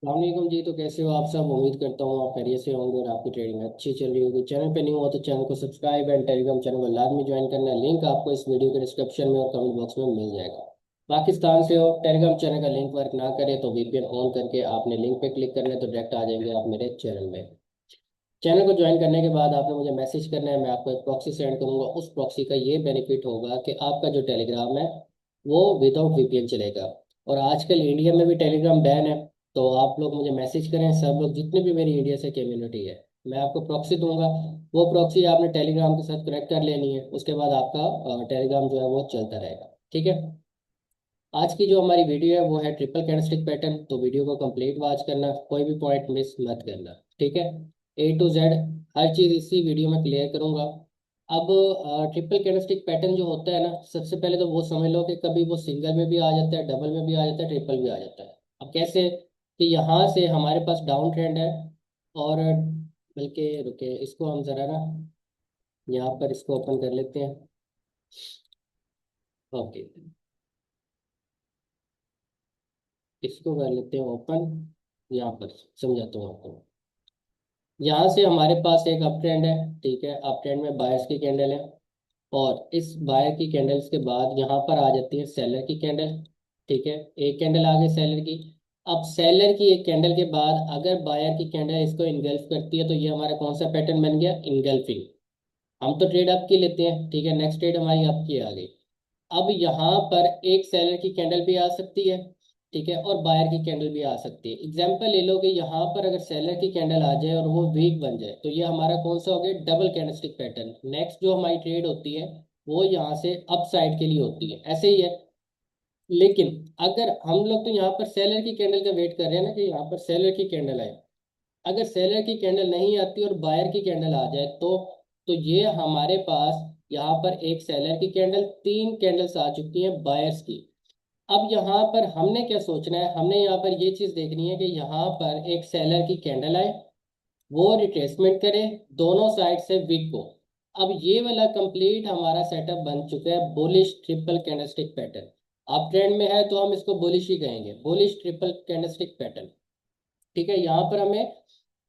वालेकुम जी। तो कैसे हो आप सब? उम्मीद करता हूँ आप खैरियत से होंगे और आपकी ट्रेडिंग अच्छी चल रही होगी। चैनल पे न्यू हो तो चैनल को सब्सक्राइब एंड टेलीग्राम चैनल को लाजमी ज्वाइन करना है। लिंक आपको इस वीडियो के डिस्क्रिप्शन में और कमेंट बॉक्स में मिल जाएगा। पाकिस्तान से हो, टेलीग्राम चैनल का लिंक वर्क ना करे तो वीपीएन ऑन करके आपने लिंक पे क्लिक करना है तो डायरेक्ट आ जाएंगे आप मेरे चैनल में। चैनल को ज्वाइन करने के बाद आपने मुझे मैसेज करना है, मैं आपको एक प्रॉक्सी सेंड करूंगा। उस प्रॉक्सी का ये बेनिफिट होगा कि आपका जो टेलीग्राम है वो विदाउट वीपीएन चलेगा। और आजकल इंडिया में भी टेलीग्राम बैन है। तो आप लोग मुझे मैसेज करें, सब लोग जितने भी मेरी इंडिया से कम्युनिटी है, मैं आपको प्रॉक्सी दूंगा। वो प्रॉक्सी आपने टेलीग्राम के साथ कनेक्ट कर लेनी है, उसके बाद आपका टेलीग्राम जो है वो चलता रहेगा। ठीक है। आज की जो हमारी वीडियो है वो है ट्रिपल कैंडलस्टिक पैटर्न। तो वीडियो को कंप्लीट वॉच करना, कोई भी पॉइंट मिस मत करना। ठीक है। A to Z हर चीज़ इसी वीडियो में क्लियर करूंगा। अब ट्रिपल कैंडलस्टिक पैटर्न जो होता है ना, सबसे पहले तो वो समझ लो कि कभी वो सिंगल में भी आ जाता है, डबल में भी आ जाता है, ट्रिपल भी आ जाता है। अब कैसे? कि यहाँ से हमारे पास डाउन ट्रेंड है, और बल्कि रुके इसको हम ज़रा ना यहाँ पर इसको ओपन कर लेते हैं। ओके, इसको कर लेते हैं ओपन। यहाँ पर समझाता हूँ आपको। यहाँ से हमारे पास एक अप ट्रेंड है। ठीक है, अप ट्रेंड में बायर्स की कैंडल है, और इस बायर की कैंडल्स के बाद यहाँ पर आ जाती है सेलर की कैंडल। ठीक है, एक कैंडल आ गई सेलर की। अब सेलर की एक कैंडल के बाद अगर बायर की कैंडल इसको इनगल्फ करती है तो ये हमारा कौन सा पैटर्न बन गया? इनगल्फिंग। हम तो ट्रेड अप की लेते हैं, ठीक है, नेक्स्ट ट्रेड हमारी अप की आ गई। अब यहाँ पर एक सेलर की कैंडल भी आ सकती है, ठीक है, और बायर की कैंडल भी आ सकती है। एग्जांपल ले लो कि यहाँ पर अगर सेलर की कैंडल आ जाए और वो वीक बन जाए तो ये हमारा कौन सा हो गया? Double candlestick pattern. नेक्स्ट जो हमारी ट्रेड होती है वो यहाँ से अप साइड के लिए होती है, ऐसे ही है। लेकिन अगर हम लोग तो यहाँ पर सेलर की कैंडल का वेट कर रहे हैं ना कि यहाँ पर सेलर की कैंडल आए। अगर सेलर की कैंडल नहीं आती और बायर की कैंडल आ जाए तो ये हमारे पास यहाँ पर एक सेलर की कैंडल, तीन कैंडल्स आ चुकी हैं बायर्स की। अब यहाँ पर हमने क्या सोचना है? हमने यहाँ पर ये चीज देखनी है कि यहाँ पर एक सेलर की कैंडल आए, वो रिट्रेसमेंट करे दोनों साइड से विक को। अब ये वाला कंप्लीट हमारा सेटअप बन चुका है बुलिश ट्रिपल कैंडलस्टिक पैटर्न। आप ट्रेंड में है तो हम इसको बुलिश ही कहेंगे, बुलिश ट्रिपल कैंडलस्टिक पैटर्न। ठीक है, यहाँ पर हमें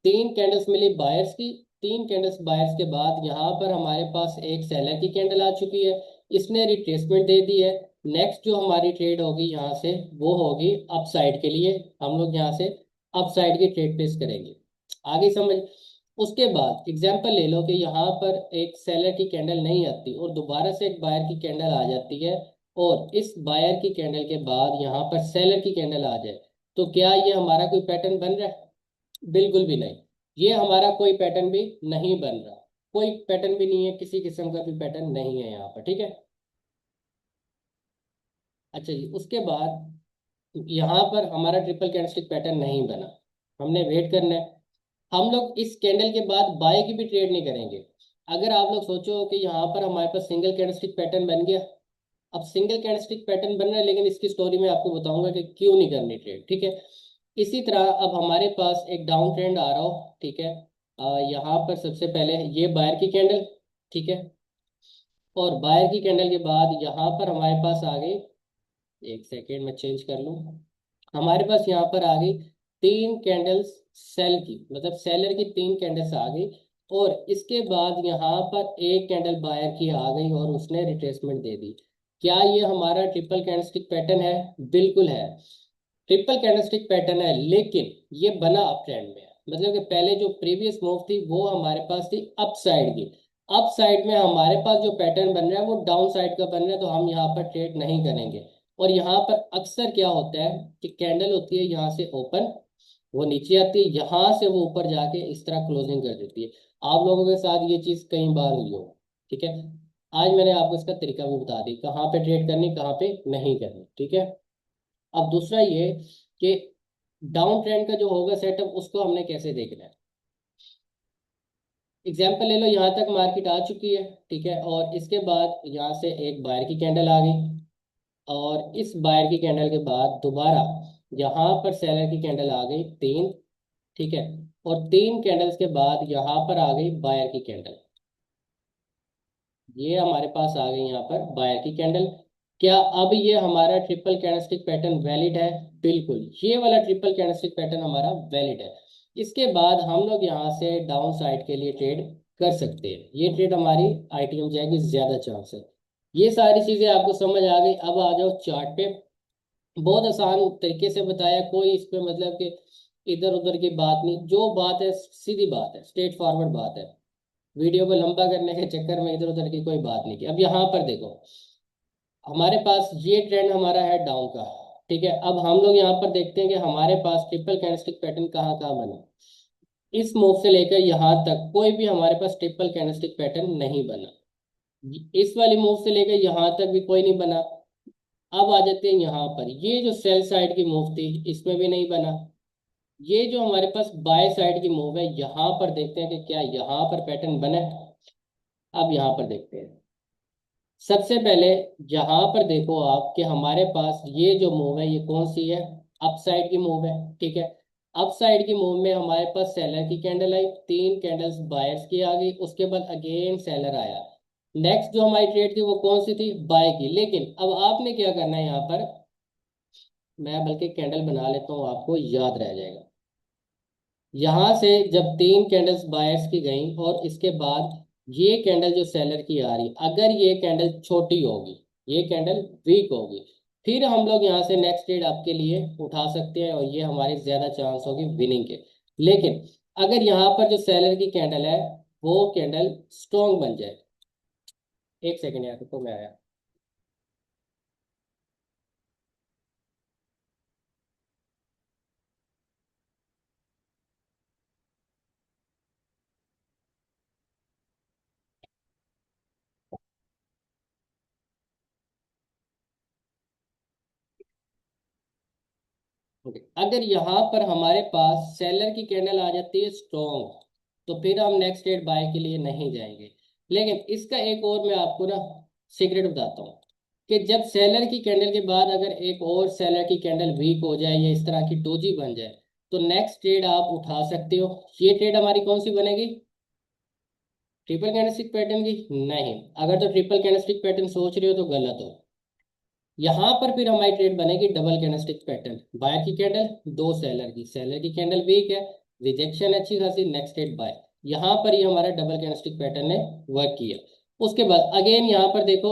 तीन कैंडल्स मिली बायर्स की। तीन कैंडल्स बायर्स के बाद यहाँ पर हमारे पास एक सेलर की कैंडल आ चुकी है, इसने रिट्रेसमेंट दे दी है। नेक्स्ट जो हमारी ट्रेड होगी यहाँ से वो होगी अप साइड के लिए। हम लोग यहाँ से अप साइड की ट्रेड प्लेस करेंगे। आगे समझ। उसके बाद एग्जांपल ले लो कि यहाँ पर एक सेलर की कैंडल नहीं आती और दोबारा से एक बायर की कैंडल आ जाती है, और इस बायर की कैंडल के बाद यहाँ पर सेलर की कैंडल आ जाए, तो क्या ये हमारा कोई पैटर्न बन रहा है? बिल्कुल भी नहीं। ये हमारा कोई पैटर्न भी नहीं बन रहा। कोई पैटर्न भी नहीं है, किसी किस्म का भी पैटर्न नहीं है यहाँ पर। ठीक है। अच्छा जी, उसके बाद यहाँ पर हमारा ट्रिपल कैंडलस्टिक पैटर्न नहीं बना। हमने वेट करना है। हम लोग इस कैंडल के बाद बाय की भी ट्रेड नहीं करेंगे। अगर आप लोग सोचो कि यहाँ पर हमारे पास सिंगल कैंडलस्टिक पैटर्न बन गया। अब सिंगल कैंडलस्टिक पैटर्न बन रहा है, लेकिन इसकी स्टोरी मैं आपको बताऊंगा कि क्यों नहीं करनी ट्रेड। ठीक है। इसी तरह अब हमारे पास एक डाउन ट्रेंड आ रहा हो। ठीक है। यहाँ पर सबसे पहले ये बायर की कैंडल, ठीक है, और बायर की कैंडल के बाद यहाँ पर हमारे पास आ गई, एक सेकेंड में चेंज कर लूँ। हमारे पास यहाँ पर आ गई तीन कैंडल्स सेल की, मतलब सेलर की तीन कैंडल्स आ गई। और इसके बाद यहाँ पर एक कैंडल बायर की आ गई और उसने रिट्रेसमेंट दे दी। क्या ये हमारा ट्रिपल कैंडलस्टिक पैटर्न है? बिल्कुल है। ट्रिपल कैंडलस्टिक पैटर्न है, लेकिन ये बना अप ट्रेंड में है। मतलब कि पहले जो प्रीवियस मूव थी वो हमारे पास थी अप साइड की। अप साइड में हमारे पास जो पैटर्न बन रहा है वो डाउन साइड का बन रहा है, तो हम यहाँ पर ट्रेड नहीं करेंगे। और यहाँ पर अक्सर क्या होता है कि कैंडल होती है यहाँ से ओपन, वो नीचे आती है, यहाँ से वो ऊपर जाके इस तरह क्लोजिंग कर देती है। आप लोगों के साथ ये चीज कई बार हुई हो। ठीक है। आज मैंने आपको इसका तरीका भी बता दी, कहाँ पे ट्रेड करनी, कहाँ पे नहीं करनी। ठीक है। अब दूसरा ये कि डाउन ट्रेंड का जो होगा सेटअप, उसको हमने कैसे देखना है। एग्जाम्पल ले लो, यहाँ तक मार्केट आ चुकी है, ठीक है, और इसके बाद यहाँ से एक बायर की कैंडल आ गई, और इस बायर की कैंडल के बाद दोबारा यहाँ पर सेलर की कैंडल आ गई तीन, ठीक है, और तीन कैंडल्स के बाद यहाँ पर आ गई बायर की कैंडल। ये हमारे पास आ गई यहाँ पर बायर की कैंडल। क्या अब ये हमारा ट्रिपल कैंडलस्टिक पैटर्न वैलिड है? बिल्कुल, ये वाला ट्रिपल कैंडलस्टिक पैटर्न हमारा वैलिड है। इसके बाद हम लोग यहाँ से डाउन साइड के लिए ट्रेड कर सकते हैं। ये ट्रेड हमारी आईटीएम जाएगी, ज्यादा चांस है। ये सारी चीजें आपको समझ आ गई। अब आ जाओ चार्ट पे। बहुत आसान तरीके से बताया, कोई इस पे मतलब कि इधर उधर की बात नहीं, जो बात है सीधी बात है, स्ट्रेट फॉरवर्ड बात है। वीडियो को लंबा करने के चक्कर में इधर उधर की कोई बात नहीं की। अब यहाँ पर देखो, हमारे पास ये ट्रेंड हमारा है डाउन का, ठीक है। अब हम लोग यहाँ पर देखते हैं कि हमारे पास ट्रिपल कैंडलस्टिक पैटर्न कहाँ कहाँ बना। इस मूव से लेकर यहाँ तक कोई भी हमारे पास ट्रिपल कैंडलस्टिक पैटर्न नहीं बना। इस वाली मूव से लेकर यहाँ तक भी कोई नहीं बना। अब आ जाते हैं यहाँ पर, ये जो सेल साइड की मूव थी इसमें भी नहीं बना। ये जो हमारे पास बाय साइड की मूव है, यहाँ पर देखते हैं कि क्या यहाँ पर पैटर्न बना है। अब यहाँ पर देखते हैं। सबसे पहले यहाँ पर देखो आप कि हमारे पास ये जो मूव है ये कौन सी है, अप साइड की मूव है, ठीक है। अप साइड की मूव में हमारे पास सेलर की कैंडल आई, 3 कैंडल्स बायर्स की आ गई, उसके बाद अगेन सेलर आया। नेक्स्ट जो हमारी ट्रेड थी वो कौन सी थी, बाय की। लेकिन अब आपने क्या करना है यहाँ पर, मैं बल्कि कैंडल बना लेता हूँ, आपको याद रह जाएगा। यहाँ से जब 3 कैंडल्स बायर्स की गई और इसके बाद ये कैंडल जो सेलर की आ रही, अगर ये कैंडल छोटी होगी, ये कैंडल वीक होगी, फिर हम लोग यहाँ से नेक्स्ट ट्रेड आपके लिए उठा सकते हैं और ये हमारी ज्यादा चांस होगी विनिंग के। लेकिन अगर यहाँ पर जो सेलर की कैंडल है वो कैंडल स्ट्रॉन्ग बन जाए, एक सेकेंड यार तो मैं आया। ओके, अगर यहाँ पर हमारे पास सेलर की कैंडल आ जाती है स्ट्रॉन्ग, तो फिर हम नेक्स्ट ट्रेड बाय के लिए नहीं जाएंगे। लेकिन इसका एक और मैं आपको ना सीक्रेट बताता हूँ कि जब सेलर की कैंडल के बाद अगर एक और सेलर की कैंडल वीक हो जाए या इस तरह की डोजी बन जाए, तो नेक्स्ट ट्रेड आप उठा सकते हो। ये ट्रेड हमारी कौन सी बनेगी, ट्रिपल कैंडलस्टिक पैटर्न की नहीं। अगर तो ट्रिपल कैंडलस्टिक पैटर्न सोच रहे हो तो गलत हो। यहाँ पर फिर हमारी ट्रेड बनेगी डबल कैंडलस्टिक पैटर्न, बायर की कैंडल, दो सेलर की, सेलर की कैंडल वीक है, रिजेक्शन अच्छी खासी, नेक्स्ट ट्रेड बाय। यहाँ पर ये हमारा डबल कैंडलस्टिक पैटर्न ने वर्क किया। उसके बाद अगेन यहाँ पर देखो,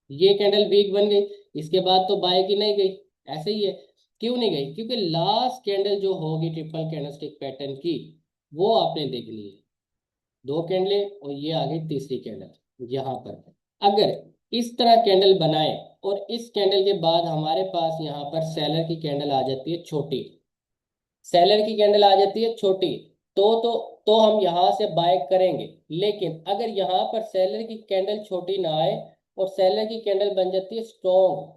ये कैंडल वीक बन गई, इसके बाद तो बाय की नहीं गई, ऐसे ही है। क्यों नहीं गई, क्योंकि लास्ट कैंडल जो होगी ट्रिपल कैंडलस्टिक पैटर्न की वो आपने देख ली है, 2 कैंडलें और ये आ गई तीसरी कैंडल। यहाँ पर अगर इस तरह कैंडल बनाए और इस कैंडल के बाद हमारे पास यहाँ पर सेलर की कैंडल आ जाती है छोटी, सेलर की कैंडल आ जाती है छोटी, तो हम यहाँ से बाय करेंगे। लेकिन अगर यहाँ पर सेलर की कैंडल छोटी ना आए और सेलर की कैंडल बन जाती है स्ट्रॉन्ग,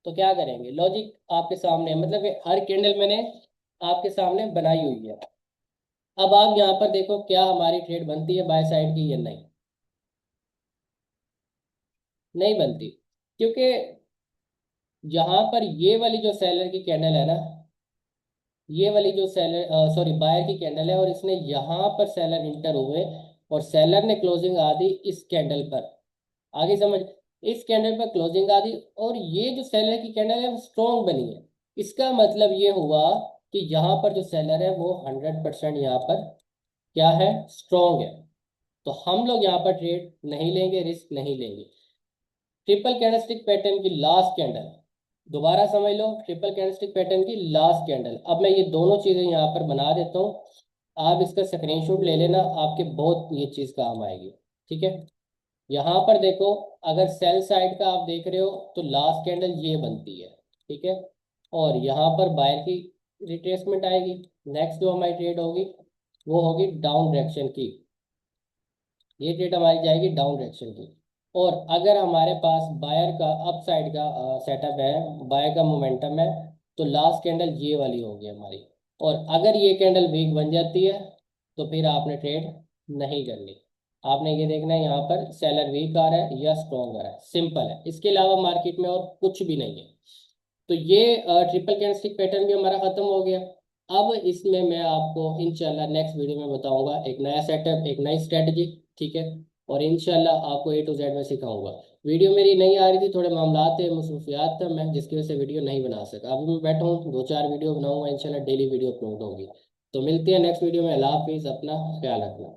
तो क्या करेंगे, लॉजिक आपके सामने है, मतलब कि हर कैंडल मैंने आपके सामने बनाई हुई है। अब आप यहाँ पर देखो क्या हमारी ट्रेड बनती है बाय साइड की या नहीं, नहीं बनती। क्योंकि यहाँ पर ये वाली जो सेलर की कैंडल है ना, ये वाली जो सेलर सॉरी बायर की कैंडल है, और इसने यहाँ पर सेलर इंटर हुए और सेलर ने क्लोजिंग आ दी इस कैंडल पर, आगे समझ, इस कैंडल पर क्लोजिंग आ दी और ये जो सेलर की कैंडल है वो स्ट्रॉन्ग बनी है। इसका मतलब ये हुआ कि यहाँ पर जो सेलर है वो 100% यहाँ पर क्या है, स्ट्रॉन्ग है। तो हम लोग यहाँ पर ट्रेड नहीं लेंगे, रिस्क नहीं लेंगे। ट्रिपल कैंडलस्टिक पैटर्न की लास्ट कैंडल, दोबारा समझ लो, ट्रिपल कैंडलस्टिक पैटर्न की लास्ट कैंडल। अब मैं ये दोनों चीजें यहाँ पर बना देता हूँ, आप इसका स्क्रीनशॉट ले लेना, आपके बहुत ये चीज काम आएगी, ठीक है। यहाँ पर देखो, अगर सेल साइड का आप देख रहे हो तो लास्ट कैंडल ये बनती है, ठीक है। और यहाँ पर बायर की रिट्रेसमेंट आएगी। नेक्स्ट जो हमारी ट्रेड होगी वो होगी डाउन डायरेक्शन की, ये ट्रेड हमारी जाएगी डाउन डायरेक्शन की। और अगर हमारे पास बायर का अप साइड का सेटअप है, बायर का मोमेंटम है, तो लास्ट कैंडल ये वाली होगी हमारी। और अगर ये कैंडल वीक बन जाती है तो फिर आपने ट्रेड नहीं करनी। आपने ये देखना है यहाँ पर सेलर वीक आ रहा है या स्ट्रॉन्ग आ रहा है, सिंपल है। इसके अलावा मार्केट में और कुछ भी नहीं है। तो ये ट्रिपल कैंडलस्टिक पैटर्न भी हमारा खत्म हो गया। अब इसमें मैं आपको इंशाल्लाह नेक्स्ट वीडियो में बताऊंगा एक नया सेटअप, एक नई स्ट्रेटजी, ठीक है। और इंशाल्लाह आपको A to Z में सिखाऊंगा। वीडियो मेरी नहीं आ रही थी, थोड़े मामलात थे, मसरूफियात था मैं, जिसकी वजह से वीडियो नहीं बना सका। अभी मैं बैठा हूँ, 2-4 वीडियो बनाऊंगा इंशाल्लाह, डेली वीडियो अपलोड होगी। तो मिलते हैं नेक्स्ट वीडियो में। अल्लाह हाफिज़, अपना ख्याल रखना।